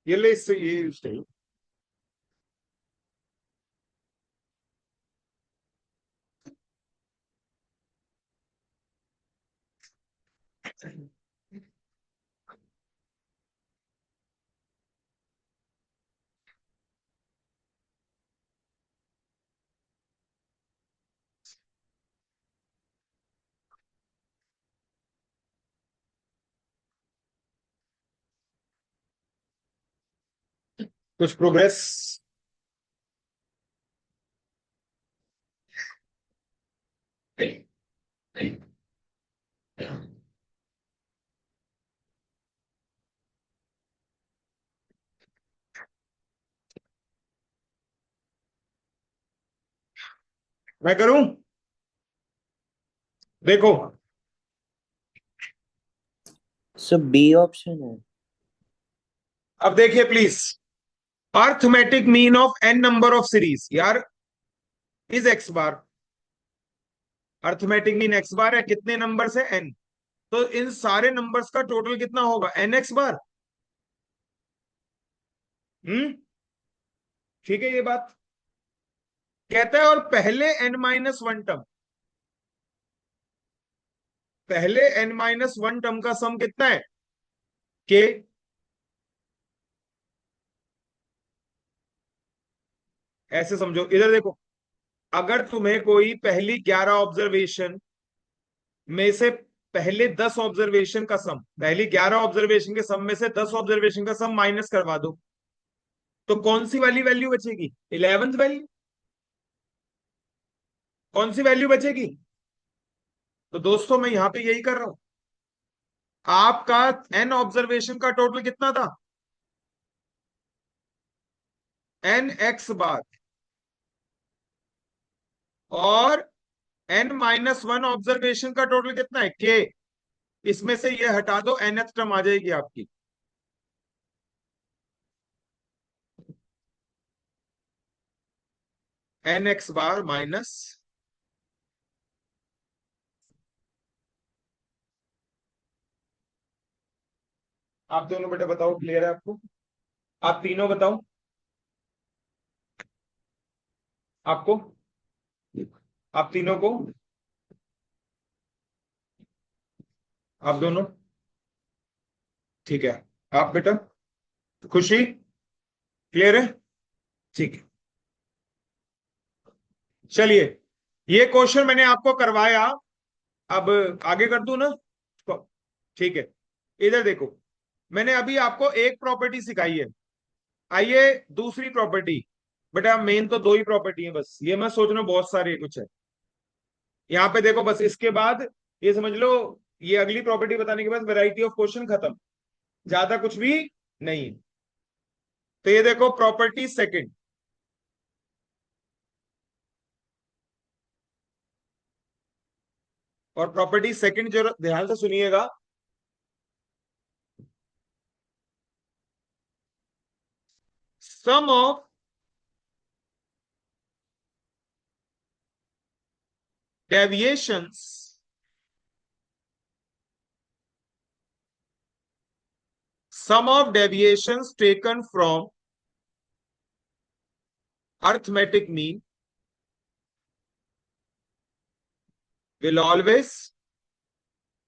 ये ले इससे ये सही। कुछ प्रोग्रेस। मैं करूं? देखो, सब बी ऑप्शन है। अब देखिए please. Arithmetic mean of n number of series यार is x bar. Arithmetic mean x bar है, कितने नंबर है एन। तो इन सारे नंबर्स का टोटल कितना होगा, एन एक्स बार। हम्म। ठीक है ये बात। कहता है और पहले एन माइनस वन टर्म, पहले एन माइनस वन टर्म का सम कितना है, के। ऐसे समझो, इधर देखो। अगर तुम्हें कोई पहली 11 ऑब्जर्वेशन में से पहले 10 ऑब्जर्वेशन का सम, पहली 11 ऑब्जर्वेशन के सम में से 10 ऑब्जर्वेशन का सम माइनस करवा दो, तो कौन सी वाली वैल्यू बचेगी, 11th वैल्यू। कौन सी वैल्यू बचेगी। तो दोस्तों मैं यहां पे यही कर रहा हूं। आपका एन ऑब्जर्वेशन का टोटल कितना था, एन एक्स बार। और एन माइनस वन ऑब्जर्वेशन का टोटल कितना है, के। इसमें से ये हटा दो, nth टर्म आ जाएगी आपकी। एन एक्स बार माइनस। आप दोनों बेटा बताओ, क्लियर है आपको। आप तीनों बताओ आपको। आप तीनों को। आप दोनों। ठीक है। आप बेटा। खुशी। क्लियर है। ठीक है। चलिए, ये क्वेश्चन मैंने आपको करवाया। अब आगे कर दूं ना। ठीक है। इधर देखो, मैंने अभी आपको एक प्रॉपर्टी सिखाई है। आइए दूसरी प्रॉपर्टी। बेटा मेन तो दो ही प्रॉपर्टी है बस, ये मत सोचना बहुत सारे कुछ है। यहाँ पे देखो बस, इसके बाद ये समझ लो, ये अगली प्रॉपर्टी बताने के बाद वैरायटी ऑफ क्वेश्चन खत्म। ज्यादा कुछ भी नहीं। तो ये देखो प्रॉपर्टी सेकंड। और प्रॉपर्टी सेकंड जो ध्यान से सुनिएगा। Sum of deviations, sum of deviations taken from arithmetic mean will always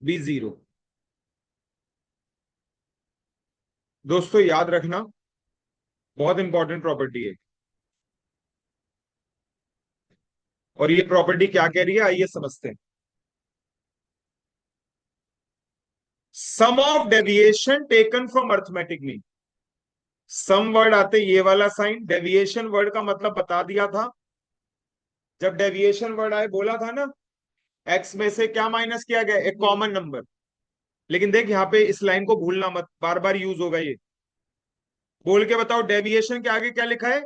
be zero। दोस्तों याद रखना, बहुत इंपॉर्टेंट प्रॉपर्टी है। और ये प्रॉपर्टी क्या कह रही है, आइए समझते हैं। Sum of deviation taken from arithmetic mean. Sum word आते ये वाला साइन, डेविएशन वर्ड का मतलब बता दिया था। जब डेविएशन वर्ड आए बोला था ना, एक्स में से क्या माइनस किया गया, एक कॉमन नंबर। लेकिन देख यहाँ पे इस लाइन को भूलना मत, बार बार यूज होगा ये। बोल के बताओ, डेविएशन के आगे क्या लिखा है,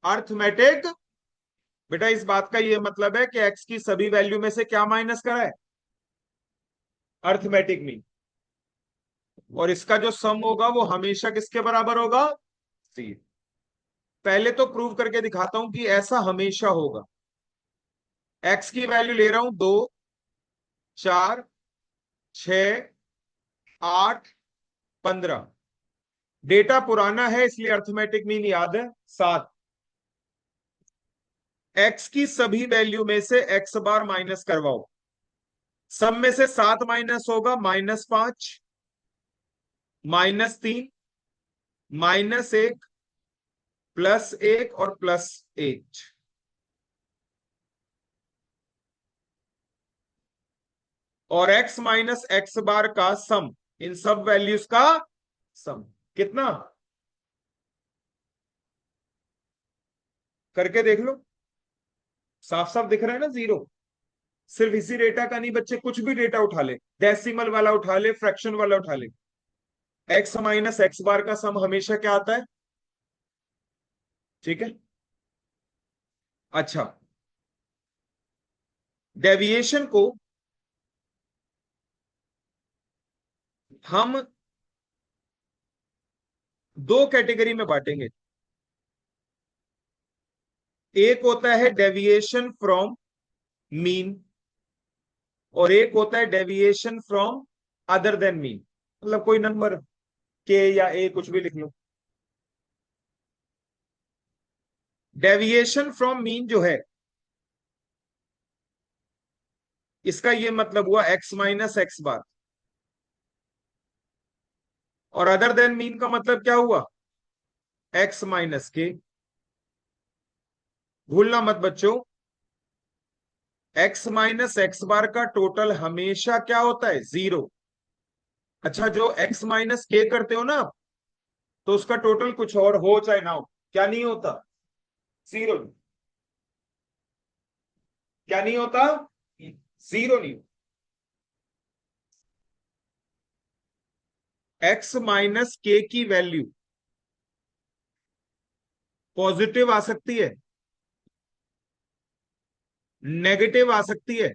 अर्थमेटिक। बेटा इस बात का ये मतलब है कि एक्स की सभी वैल्यू में से क्या माइनस करा है, अर्थमेटिक मीन। और इसका जो सम होगा वो हमेशा किसके बराबर होगा, सी। पहले तो प्रूव करके दिखाता हूं कि ऐसा हमेशा होगा। एक्स की वैल्यू ले रहा हूं 2, 4, 6, 8, 15। डेटा पुराना है इसलिए अर्थमेटिक मीन याद है 7। एक्स की सभी वैल्यू में से एक्स बार माइनस करवाओ। सब में से 7 माइनस होगा -5, -3, -1, +1 और +8। और x माइनस एक्स बार का सम, इन सब वैल्यूज का सम कितना, करके देख लो। साफ साफ दिख रहा है ना 0। सिर्फ इसी डेटा का नहीं बच्चे, कुछ भी डेटा उठा ले, डेसिमल वाला उठा ले, फ्रैक्शन वाला उठा ले, x माइनस एक्स बार का सम हमेशा क्या आता है। ठीक है। अच्छा, डेविएशन को हम दो कैटेगरी में बांटेंगे। एक होता है डेविएशन फ्रॉम मीन, और एक होता है deviation from other than mean. मतलब कोई नंबर के या ए कुछ भी लिख लो। डेविएशन फ्रॉम मीन जो है, इसका ये मतलब हुआ x माइनस एक्स बार। और अदर देन मीन का मतलब क्या हुआ, x माइनस के। भूलना मत बच्चों, x माइनस एक्स बार का टोटल हमेशा क्या होता है, 0। अच्छा, जो x माइनस के करते हो ना आप, तो उसका टोटल कुछ और हो चाहे ना हो, क्या नहीं होता, 0। क्या नहीं होता, 0 नहीं। x माइनस के की वैल्यू पॉजिटिव आ सकती है, नेगेटिव आ सकती है,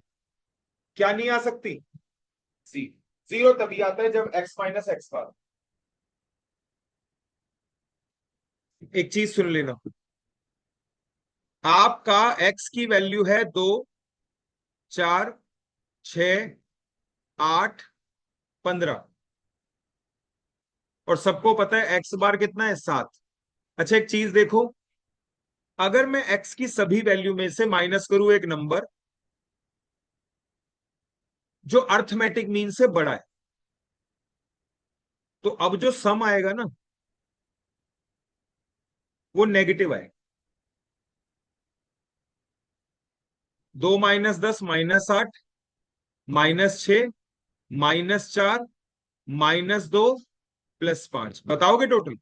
क्या नहीं आ सकती, सी। 0 तभी आता है जब x माइनस एक्स बार। एक चीज सुन लेना, आपका x की वैल्यू है 2, 4, 6, 8, 15, और सबको पता है x बार कितना है, 7। अच्छा, एक चीज देखो, अगर मैं x की सभी वैल्यू में से माइनस करूं एक नंबर जो अर्थमेटिक मीन से बड़ा है, तो अब जो सम आएगा ना, वो नेगेटिव आएगा। 2 - 10 -8, -6, -4, -2, +5। बताओगे टोटल,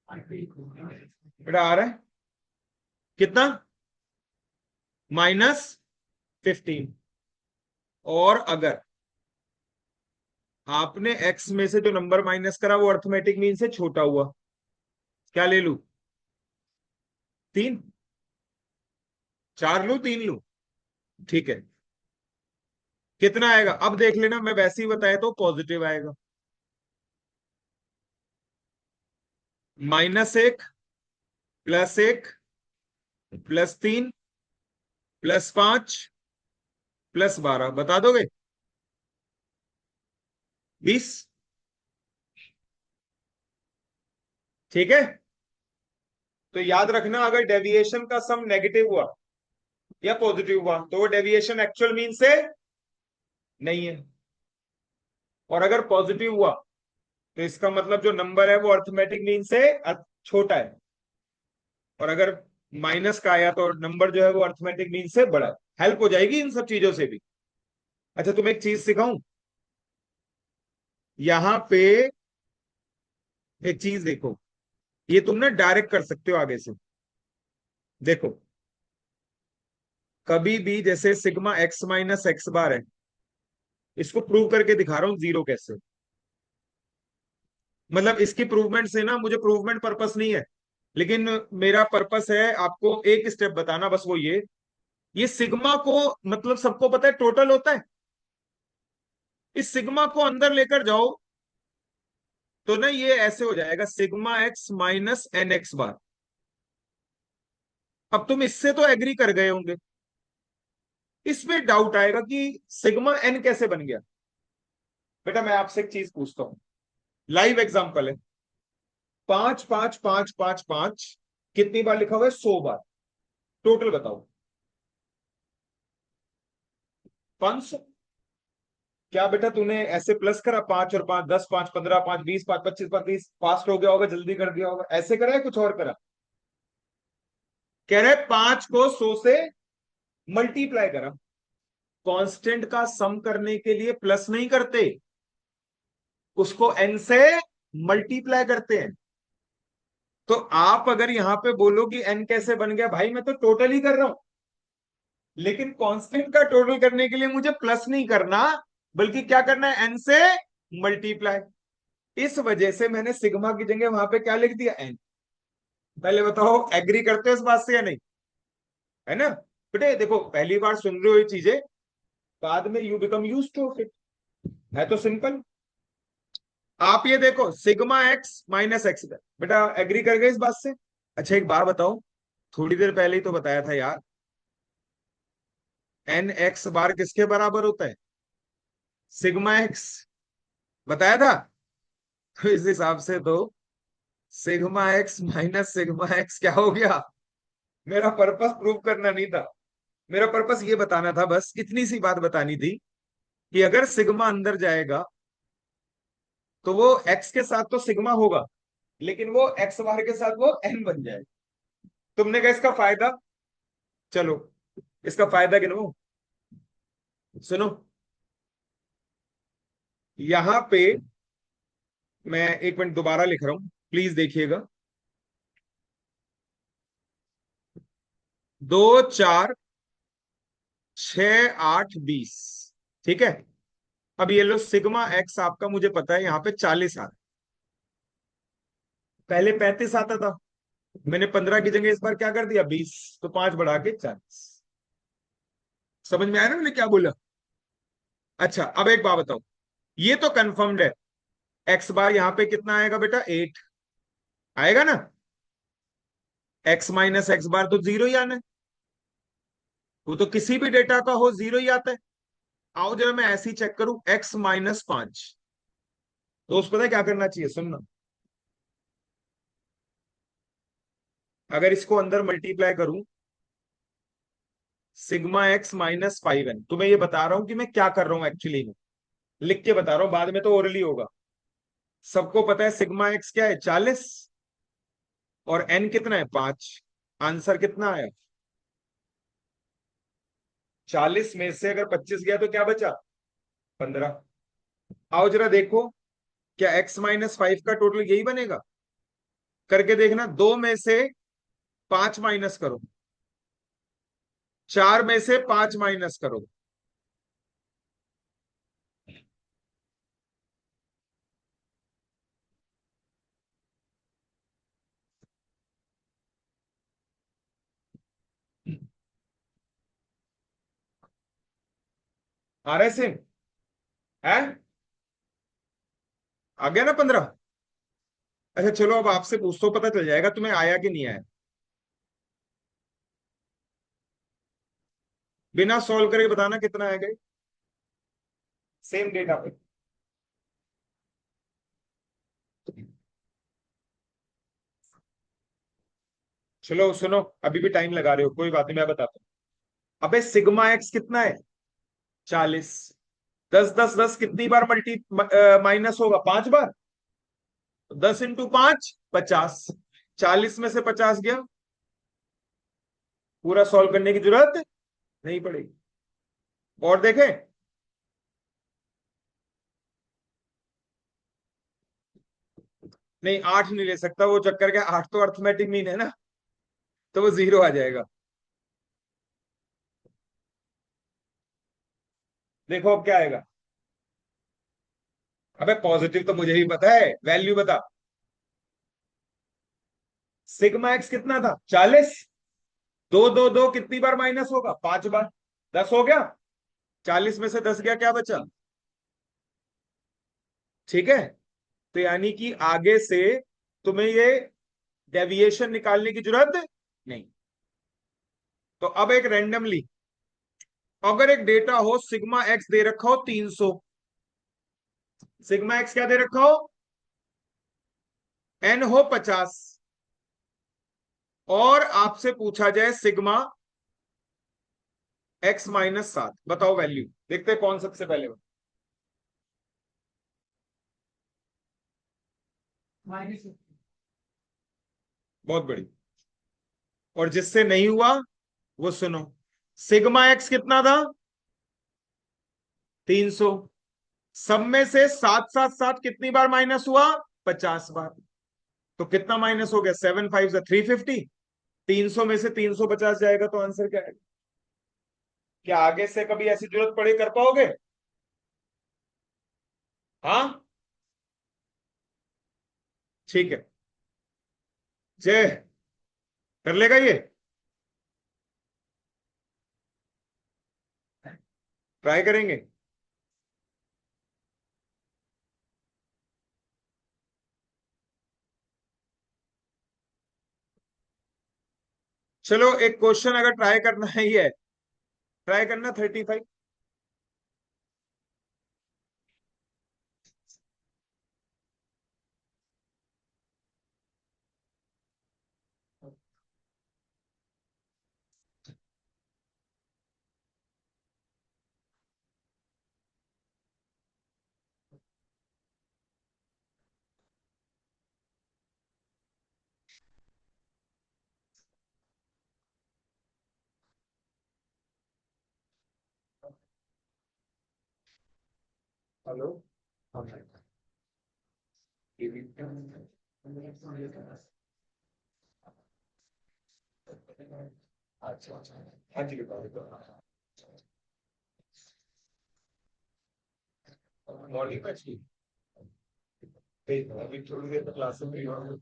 बेटा आ रहा है कितना, -15। और अगर आपने x में से जो नंबर माइनस करा वो अर्थमेटिक मीन से छोटा हुआ, क्या ले लू, 3, 4 लू, 3 लू, ठीक है। कितना आएगा अब देख लेना, मैं वैसे ही बताया तो पॉजिटिव आएगा। -1, +1, +3, +5, +12, बता दोगे, 20। ठीक है। तो याद रखना, अगर डेविएशन का सम नेगेटिव हुआ या पॉजिटिव हुआ तो वो डेविएशन एक्चुअल मीन से नहीं है, और अगर पॉजिटिव हुआ तो इसका मतलब जो नंबर है वो अर्थमेटिक मीन से छोटा है, और अगर माइनस का आया तो नंबर जो है वो अर्थमेटिक मीन से बड़ा है। हेल्प हो जाएगी इन सब चीजों से भी। अच्छा, तुम्हें एक चीज सिखाऊं, यहां पे एक चीज देखो, ये तुम ना डायरेक्ट कर सकते हो आगे से। देखो, कभी भी जैसे sigma x minus x bar है, इसको प्रूव करके दिखा रहा हूं 0 कैसे। मतलब इसकी प्रूवमेंट से ना मुझे प्रूवमेंट पर्पस नहीं है, लेकिन मेरा पर्पस है आपको एक स्टेप बताना, बस वो ये सिग्मा को, मतलब सबको पता है टोटल होता है, इस सिग्मा को अंदर लेकर जाओ तो ना ये ऐसे हो जाएगा, sigma x minus n x bar. अब तुम इससे तो एग्री कर गए होंगे, इसमें डाउट आएगा कि सिग्मा एन कैसे बन गया। बेटा मैं आपसे एक चीज पूछता हूँ, लाइव एग्जांपल है। 5 5 5 5 5 कितनी बार लिखा हुआ है? 100 बार। टोटल बताओ। 500। क्या बेटा तूने ऐसे प्लस करा? 5 और 5 10, 5 15, 5 20, 5 25, 5 30, फास्ट हो गया होगा, जल्दी कर दिया होगा, ऐसे करा है कुछ और करा? कह रहे 5 को 100 से मल्टीप्लाई करा। कांस्टेंट का सम करने के लिए प्लस नहीं करते, उसको एन से मल्टीप्लाई करते हैं। तो आप अगर यहां पे बोलो कि एन कैसे बन गया, भाई मैं तो टोटल ही कर रहा हूं, लेकिन कांस्टेंट का टोटल करने के लिए मुझे प्लस नहीं करना, बल्कि क्या करना है? एन से मल्टीप्लाई। इस वजह से मैंने सिग्मा की जगह वहां पे क्या लिख दिया? एन। पहले बताओ एग्री करते हो इस बात से या नहीं? है ना बेटे? देखो पहली बार सुन रहे हो ये चीजें, बाद में you become use to it. है तो सिंपल। आप ये देखो सिग्मा एक्स माइनस एक्स, बेटा एग्री कर गए इस बात से? अच्छा एक बात बताओ, थोड़ी देर पहले ही तो बताया था यार, एन एक्स बार किसके बराबर होता है? Sigma x. बताया था। तो इस हिसाब से तो sigma x minus sigma x क्या हो गया? मेरा पर्पस प्रूव करना नहीं था, मेरा पर्पस ये बताना था, बस इतनी सी बात बतानी थी कि अगर सिग्मा अंदर जाएगा तो वो एक्स के साथ तो सिग्मा होगा, लेकिन वो एक्स बार के साथ वो एन बन जाएगा। तुमने कहा इसका फायदा, चलो इसका फायदा गिनो। सुनो, यहां पे मैं एक मिनट दोबारा लिख रहा हूं, प्लीज देखिएगा। 2 4 6 8 20, ठीक है। अब ये लो सिग्मा एक्स आपका मुझे पता है यहाँ पे 40 आ रहा है, पहले 35 आता था, मैंने 15 की जगह इस बार क्या कर दिया? 20, तो 5 बढ़ा के 40। समझ में आया ना मैंने क्या बोला? अच्छा अब एक बात बताओ, ये तो कंफर्म्ड है, एक्स बार यहाँ पे कितना आएगा बेटा? 8 आएगा ना। एक्स माइनस एक्स बार तो जीरो ही आना है, वो तो किसी भी डेटा का हो जीरो ही आता है। आओ जरा मैं ऐसे ही चेक करूं, x-5, तो उस पता है क्या करना चाहिए? सुनना, अगर इसको अंदर मल्टीप्लाई करूं, सिग्मा एक्स माइनस 5n, तो मैं ये बता रहा हूं कि मैं क्या कर रहा हूं एक्चुअली में, लिख के बता रहा हूं, बाद में तो ओरली होगा। सबको पता है सिग्मा एक्स क्या है? 40, और एन कितना है? 5। आंसर कितना आया? 40 में से अगर 25 गया तो क्या बचा? 15। आओ जरा देखो, क्या x-5 का टोटल यही बनेगा? करके देखना, 2 में से 5 माइनस करो, 4 में से 5 माइनस करो। आ रहा है सेम? है? आ गया ना 15? अच्छा चलो अब आपसे पूछ तो पता चल जाएगा तुम्हें आया कि नहीं आया। बिना सॉल्व करके बताना कितना आएगा। सेम डेटा पे। चलो सुनो, अभी भी टाइम लगा रहे हो, कोई बात नहीं, मैं बताता हूँ। अबे सिग्मा एक्स कितना है? 40। 10 10 10 कितनी बार मल्टी माइनस होगा? 5 बार। 10 × 5 50। 40 में से 50 गया, पूरा सॉल्व करने की जरूरत नहीं पड़ेगी। और देखें, नहीं 8 नहीं ले सकता, वो चक्कर क्या, 8 तो अर्थमेटिक मीन है ना, तो वो जीरो आ जाएगा। देखो अब क्या आएगा। अबे पॉजिटिव तो मुझे भी पता है, वैल्यू बता। सिग्मा एक्स कितना था? 40। 2 2 2 कितनी बार माइनस होगा? 5 बार। 10 हो गया। 40 में से 10 गया, क्या बचा? ठीक है। तो यानी कि आगे से तुम्हें ये डेविएशन निकालने की जरूरत नहीं। तो अब एक रैंडमली, अगर एक डेटा हो सिग्मा एक्स दे रखा हो 300, सिग्मा एक्स क्या दे रखा हो, एन हो 50, और आपसे पूछा जाए सिग्मा एक्स -7, बताओ वैल्यू, देखते हैं कौन सबसे पहले। बहुत बड़ी। और जिससे नहीं हुआ वो सुनो, सिग्मा एक्स कितना था, 300। सब में से 7 7 7 कितनी बार माइनस हुआ, 50 बार। तो कितना माइनस हो गया, 7 5 350। 300 में से 350 जाएगा तो आंसर क्या है। क्या आगे से कभी ऐसी जरूरत पड़े कर पाओगे। हाँ ठीक है, जय, कर लेगा ये, ट्राई करेंगे। चलो एक क्वेश्चन अगर ट्राई करना ही है, ट्राई करना 35। हेलो। अच्छा अच्छा, हाँ जी बताओ बताओ। मॉर्निंग में अच्छी, अभी थोड़ी देर तक क्लास में फ्री होंगे।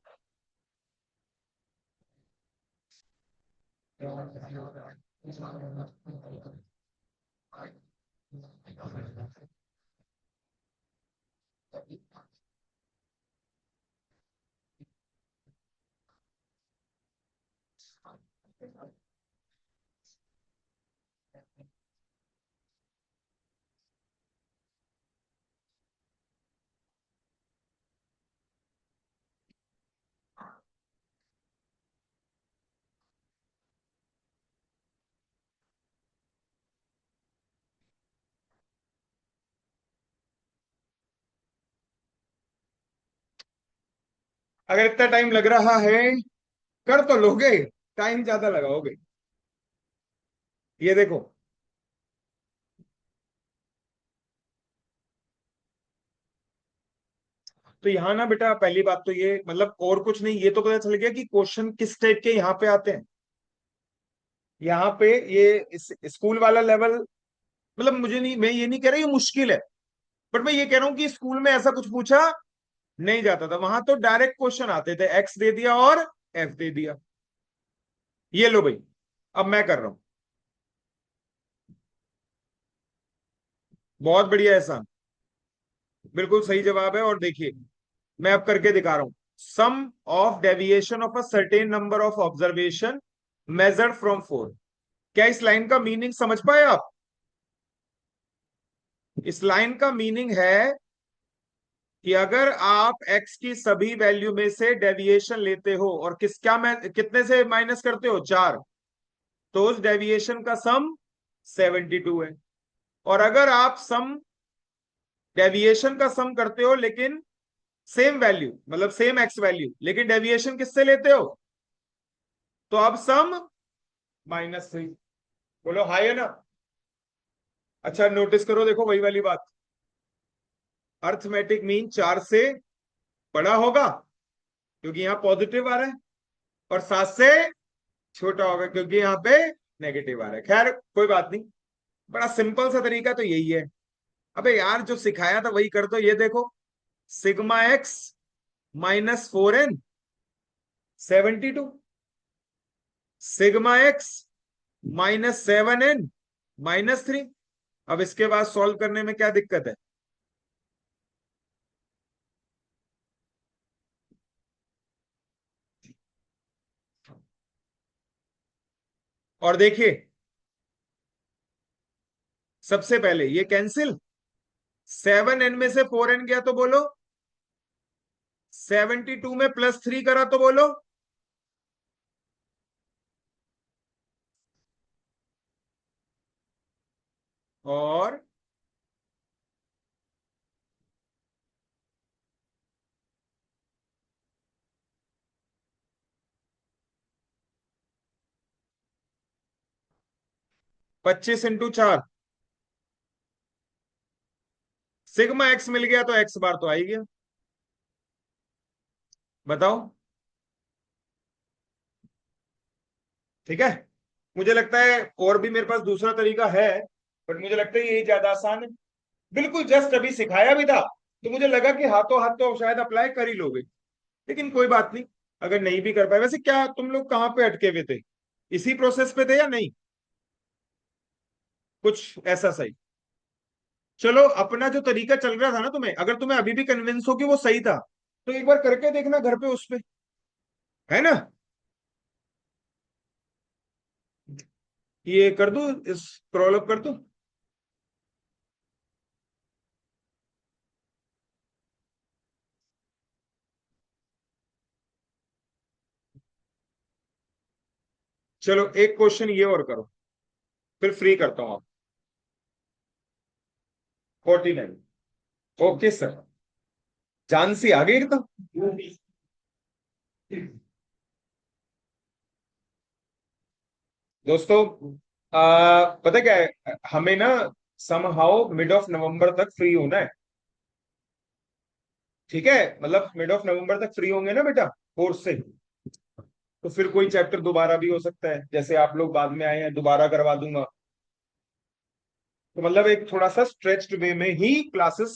अगर इतना टाइम लग रहा है, कर तो लोगे, टाइम ज्यादा लगाओगे। ये देखो, तो यहाँ ना बेटा पहली बात तो ये, मतलब और कुछ नहीं, ये तो पता चल गया कि क्वेश्चन किस टाइप के यहाँ पे आते हैं। यहाँ पे ये स्कूल वाला लेवल, मतलब मुझे नहीं, मैं ये नहीं कह रहा ये मुश्किल है, बट मैं ये कह रहा हूँ कि स्कूल में ऐसा कुछ पूछा नहीं जाता था, वहां तो डायरेक्ट क्वेश्चन आते थे, एक्स दे दिया और एफ दे दिया। ये लो भाई, अब मैं कर रहा हूं, बहुत बढ़िया एहसान, बिल्कुल सही जवाब है। और देखिए मैं अब करके दिखा रहा हूं, sum of deviation of a certain number of observation measured from 4। क्या इस लाइन का मीनिंग समझ पाए आप। इस लाइन का मीनिंग है कि अगर आप x की सभी वैल्यू में से डेविएशन लेते हो और कितने से माइनस करते हो, 4, तो उस डेविएशन का सम 72 है। और अगर आप सम डेविएशन का सम करते हो लेकिन सेम वैल्यू, मतलब सेम एक्स वैल्यू, लेकिन डेविएशन किससे लेते हो, तो अब सम -3। बोलो हाई है ना। अच्छा नोटिस करो, देखो वही वाली बात, अर्थमेटिक मीन 4 से बड़ा होगा क्योंकि यहाँ पॉजिटिव आ रहा है, और 7 से छोटा होगा क्योंकि यहाँ पे नेगेटिव आ रहा है। खैर कोई बात नहीं, बड़ा सिंपल सा तरीका तो यही है। अबे यार जो सिखाया था वही कर दो, ये देखो, sigma x -4n 72, sigma x -7n -3। अब इसके बाद सॉल्व करने में क्या दिक्कत है। और देखिए सबसे पहले ये कैंसिल, 7n में से 4n गया तो बोलो। 72 में +3 करा तो बोलो। और 25 × 4, सिग्मा एक्स मिल गया तो एक्स बार तो आ ही गया। बताओ। ठीक है। मुझे लगता है और भी मेरे पास दूसरा तरीका है, बट मुझे लगता है यही ज्यादा आसान है। बिल्कुल जस्ट अभी सिखाया भी था, तो मुझे लगा कि हाथों हाथ तो शायद अप्लाई कर ही लोगे। लेकिन कोई बात नहीं, अगर नहीं भी कर पाए। वैसे क्या तुम लोग कहाँ पे अटके हुए थे? इसी प्रोसेस पे थे या नहीं? कुछ ऐसा सही। चलो, अपना जो तरीका चल रहा था ना, तुम्हें अगर तुम्हें अभी भी कन्विंस हो कि वो सही था, तो एक बार करके देखना घर पे उस पे, है ना? ये कर दूं, इस स्क्रॉल अप कर दूं? चलो एक क्वेश्चन ये और करो, फिर फ्री करता हूँ आप। 49। Okay sir. झांसी आ गई एकदम। दोस्तों, पता क्या है, हमें ना समहाउ मिड ऑफ नवंबर तक फ्री होना है। ठीक है, मतलब मिड ऑफ नवंबर तक फ्री होंगे ना बेटा, कोर्स से। तो फिर कोई चैप्टर दोबारा भी हो सकता है, जैसे आप लोग बाद में आए हैं दोबारा करवा दूंगा। तो मतलब एक थोड़ा सा स्ट्रेच्ड वे में ही क्लासेस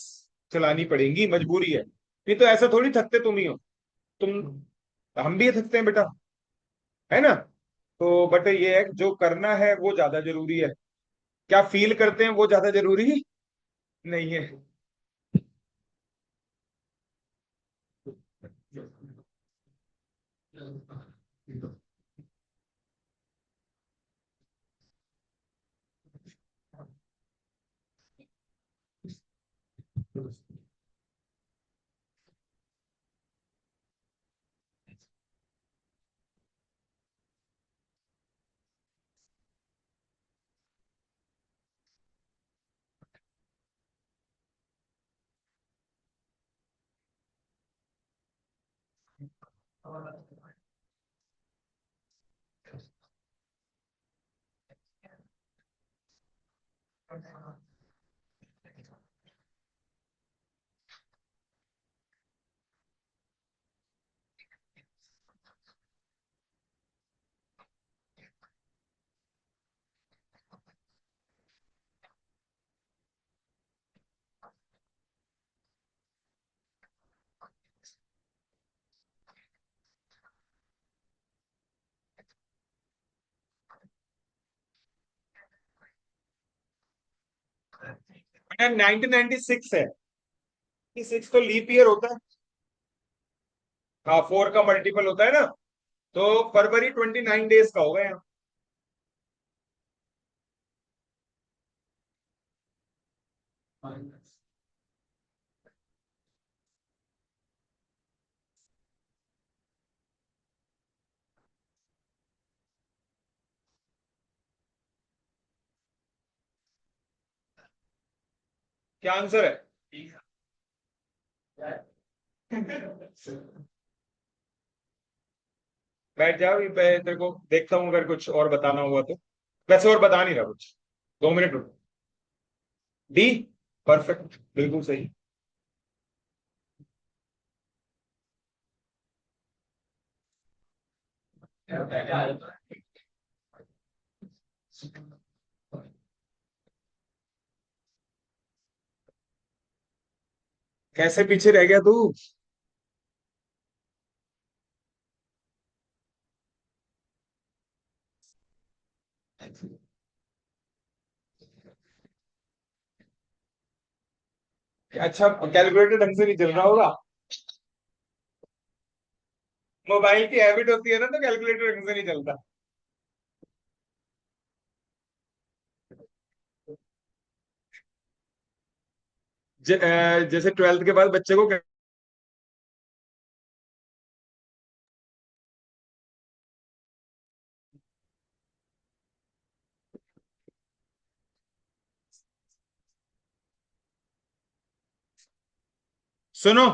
चलानी पड़ेंगी, मजबूरी है। नहीं तो ऐसा थोड़ी थकते तुम ही हो। तुम, हम भी थकते हैं बेटा, है ना? तो बट ये है कि जो करना है वो ज्यादा जरूरी है। क्या फील करते हैं वो ज्यादा जरूरी नहीं है। बेटा 1996 है। 96 तो लीप ईयर होता है। हाँ, 4 का मल्टीपल होता है ना। तो फरवरी 29 डेज का होगा यहाँ। क्या आंसर है? बैठ जाओ, ये तेरे को देखता हूँ अगर कुछ और बताना हुआ तो। वैसे और बता नहीं रहा कुछ। 2 मिनट रुको। डी। परफेक्ट, बिल्कुल सही। कैसे पीछे रह गया तू? अच्छा, कैलकुलेटर ढंग से नहीं चल रहा होगा। मोबाइल की हैबिट होती है ना, तो कैलकुलेटर ढंग से नहीं चलता। जैसे 12th के बाद बच्चे को सुनो,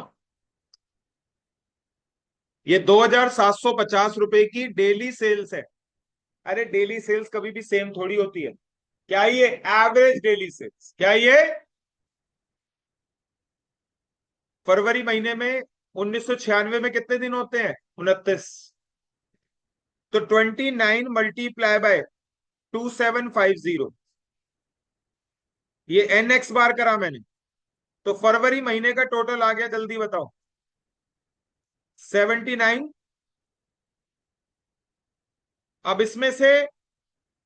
ये 2,750 रुपए की डेली सेल्स है। अरे डेली सेल्स कभी भी सेम थोड़ी होती है। क्या ये एवरेज डेली सेल्स, क्या ये फरवरी महीने में 1996 में कितने दिन होते हैं? 29। तो 29 मल्टीप्लाई बाय 2750, ये एन एक्स बार करा मैंने। तो फरवरी महीने का टोटल आ गया, जल्दी बताओ। 79। अब इसमें से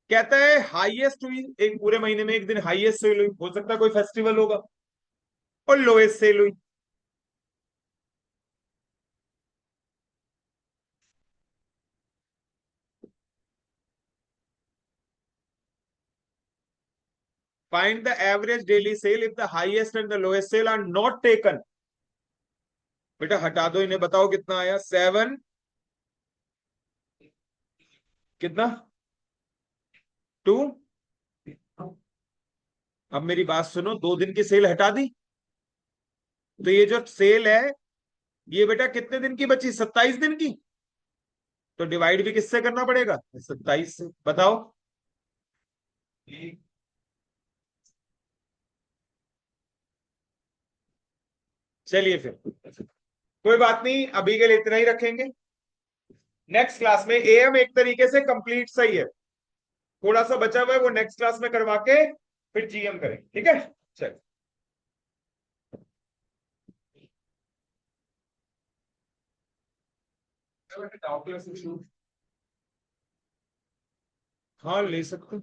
कहता है हाईएस्ट हुई एक पूरे महीने में, एक दिन हाईएस्ट सेल हुई, हो सकता है कोई फेस्टिवल होगा, और लोएस्ट सेल हुई। Find the average daily sale if the highest and the lowest sale are not taken. बेटा हटा दो इन्हें, बताओ कितना आया? 7, कितना? 2। अब मेरी बात सुनो, 2 दिन की सेल हटा दी, तो ये जो सेल है ये बेटा कितने दिन की बची? 27 दिन की। तो डिवाइड भी किससे करना पड़ेगा? 27 से। बताओ। चलिए फिर, कोई बात नहीं, अभी के लिए इतना ही रखेंगे। नेक्स्ट क्लास में एएम एक तरीके से कंप्लीट सही है, थोड़ा सा बचा हुआ है वो नेक्स्ट क्लास में करवा के फिर जीएम करेंगे, ठीक है? चल। हाँ ले सकते हो।